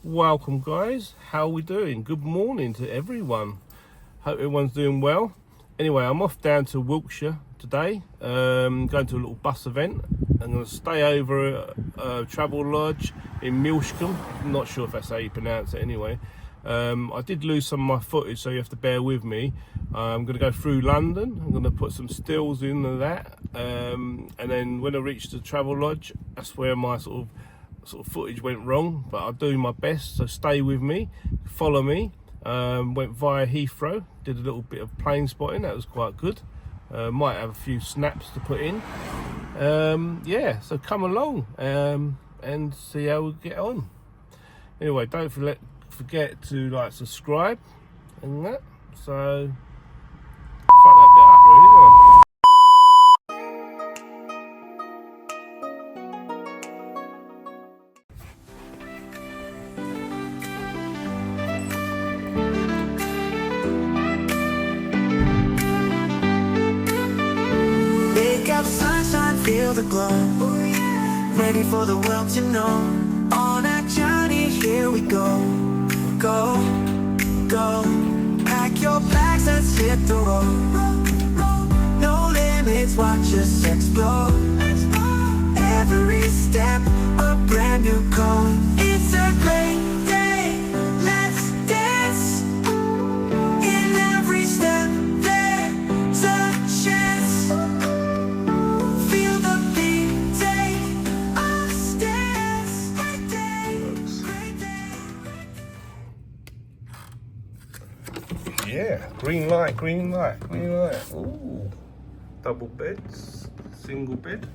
Welcome guys, how are we doing? Good morning to everyone. Hope everyone's doing well. Anyway, I'm off down to Wiltshire today, going to a little bus event. I'm going to stay over at Travelodge in Melksham. I'm not sure if that's how you pronounce it anyway. I did lose some of my footage, so you have to bear with me. I'm going to go through London. I'm going to put some stills in of that, and then when I reach the Travelodge, that's where my sort of footage went wrong, but I'll do my best, so stay with me, follow me. Went via Heathrow, did a little bit of plane spotting, that was quite good. Might have a few snaps to put in. Yeah, so come along and see how we get on. Anyway, don't forget to like, subscribe and that. So fuck that bit up really, don't I? Sunshine, feel the glow. Ready for the world to know. On a journey, here we go. Go, go. Pack your bags, let's hit the road. No limits, watch us explore. Every step, a brand new code. It's a great day, let's dance. In every step, there's a chance. Yeah, green light, green light, green light. Ooh, double beds, single bed.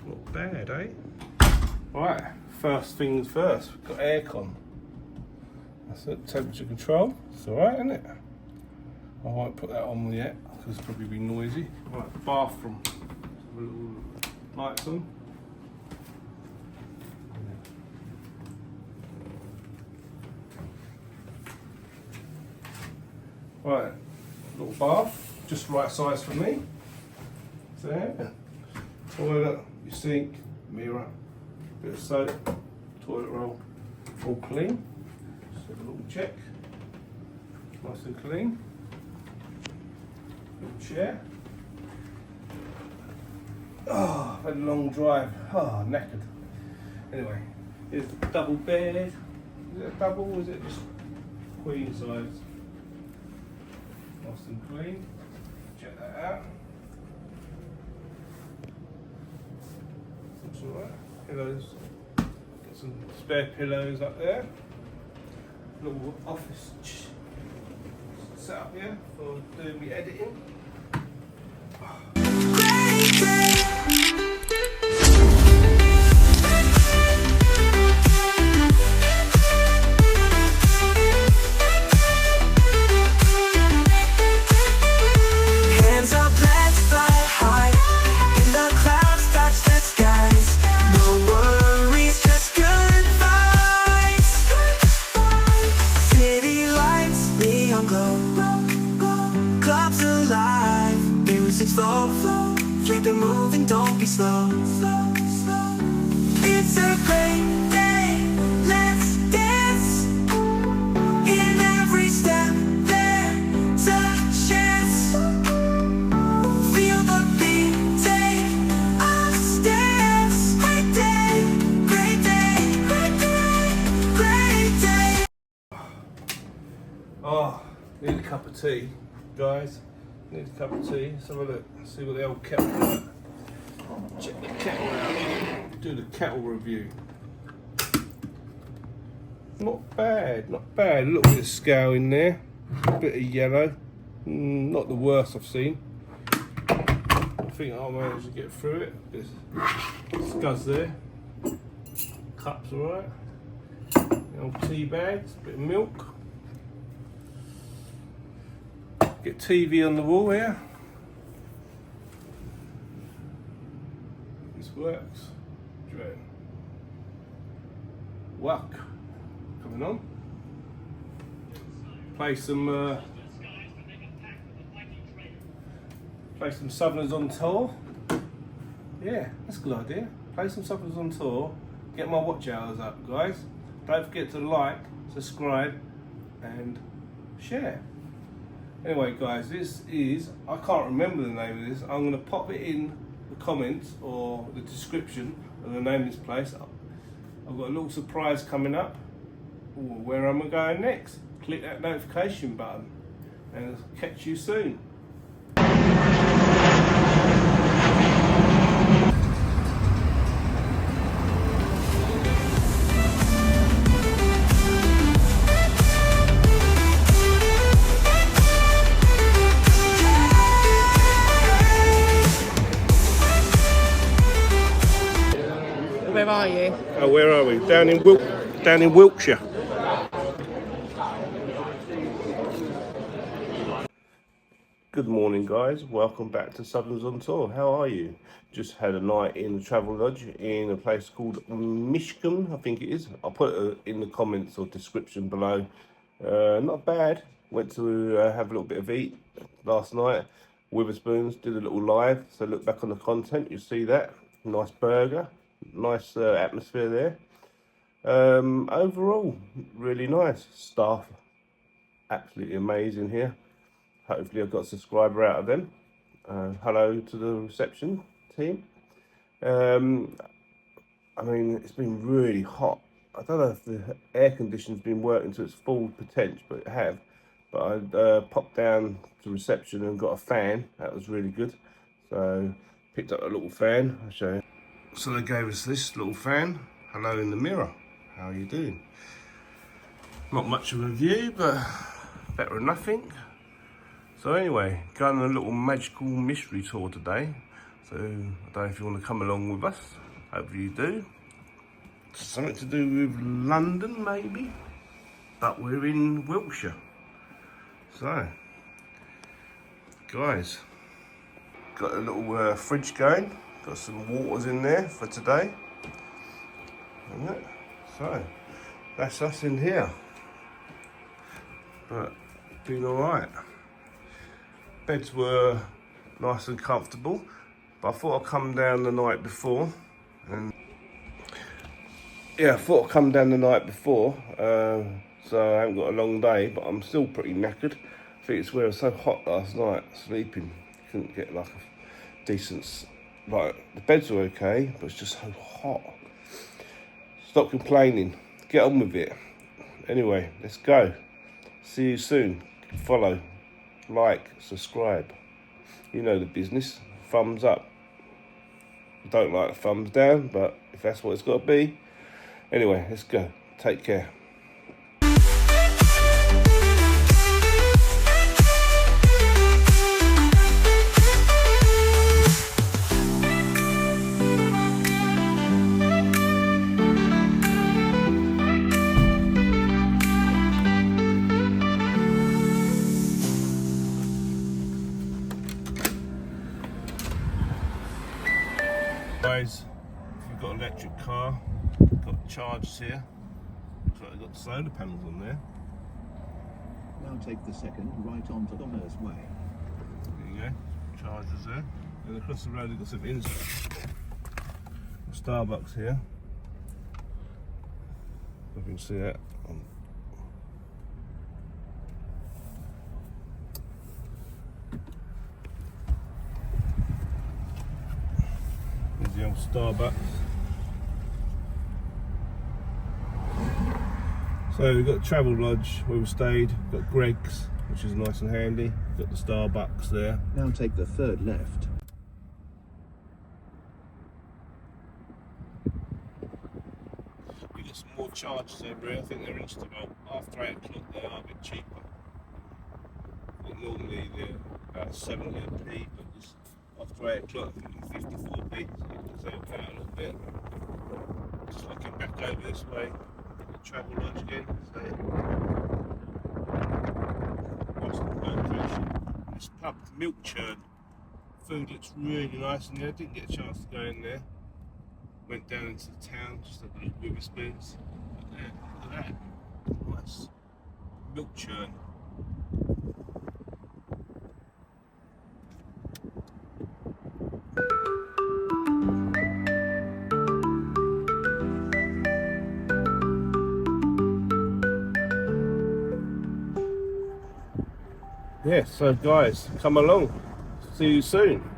Not bad, eh? Right, first things first, we've got aircon. That's it, temperature control. It's alright, isn't it? I won't put that on yet, because it'll probably be noisy. Right, bathroom. Have a little lights on. Right, little bath, just right size for me. So yeah, toilet, your sink, mirror, bit of soap, toilet roll, all clean. Just have a little check, nice and clean. Little chair. Oh, I've had a long drive. Oh, knackered. Anyway, here's the double bed. Is it a double or is it just queen size? Nice and clean. Check that out. Looks alright. Pillows. Got some spare pillows up there. Little office set up here for doing me editing. Keep it moving, don't be slow. It's a great day, let's dance. In every step, there's a chance. Feel the beat, take a stance. Great day, great day, great day, great day. Oh, need a cup of tea, guys. Need a cup of tea. Let's have a look. See what the old kettle is like. Check the kettle out. Do the kettle review. Not bad, not bad. A little bit of scale in there. A bit of yellow. Not the worst I've seen. I think I'll manage to get through it. There's scuzz there. Cups alright. Old tea bags. Bit of milk. Get TV on the wall here. This works. Work. Coming on. Play some Southerners on tour. Yeah, that's a good idea. Play some Southerners on tour get my watch hours up, guys. Don't forget to like, subscribe, and share. Anyway, guys, this is, I can't remember the name of this. I'm going to pop it in the comments or the description of the name of this place. I've got a little surprise coming up. Ooh, where am I going next? Click that notification button and I'll catch you soon. Where are you? Oh, where are we? Down in Wiltshire. Good morning, guys. Welcome back to Southerns on Tour. How are you? Just had a night in the Travelodge in a place called Melksham, I think it is. I'll put it in the comments or description below. Not bad. Went to have a little bit of eat last night. Witherspoons, did a little live. So look back on the content, you'll see that. Nice burger. Nice atmosphere there. Overall, really nice. Staff, absolutely amazing here. Hopefully I've got a subscriber out of them. Hello to the reception team. I mean, it's been really hot. I don't know if the air conditioning's been working to its full potential, but it have. But I popped down to reception and got a fan. That was really good. So picked up a little fan. I'll show you. So they gave us this little fan. Hello in the mirror. How are you doing? Not much of a view, but better than nothing. So anyway, going on a little magical mystery tour today. So I don't know if you want to come along with us. Hopefully you do. Something to do with London maybe, but we're in Wiltshire. So, guys, got a little fridge going. Got some waters in there for today. So, that's us in here. But, been alright. Beds were nice and comfortable. But I thought I'd come down the night before. And yeah, I thought I'd come down the night before. So I haven't got a long day, but I'm still pretty knackered. I think it's where it was so hot last night, sleeping. Couldn't get like a decent... Like, the beds were okay, but it's just so hot. Stop complaining. Get on with it. Anyway, let's go. See you soon. Follow, like, subscribe. You know the business. Thumbs up. Don't like the thumbs down, but if that's what it's got to be. Anyway, let's go. Take care. Guys, if you've got an electric car, got chargers here. Looks like they've got solar panels on there. Now take the second right onto the Hurst Way. There you go, chargers there. And across the road they've got some Starbucks here. If you can see that. There's the old Starbucks. So we've got Travelodge where we stayed, got Greg's, which is nice and handy, got the Starbucks there. Now take the third left. We've got some more charges over here. I think they're into about after 8 o'clock, they are a bit cheaper. But normally they're about 70p, but just after 8 o'clock I think they're 54p, so it goes out a little bit. Just looking back over this way, Travelodge again, so this pub, Wiltshire, food looks really nice in there. Didn't get a chance to go in there. Went down into the town, just had a look with Witherspoons. But there, look at that, nice Wiltshire. Yeah, so guys, come along. See you soon.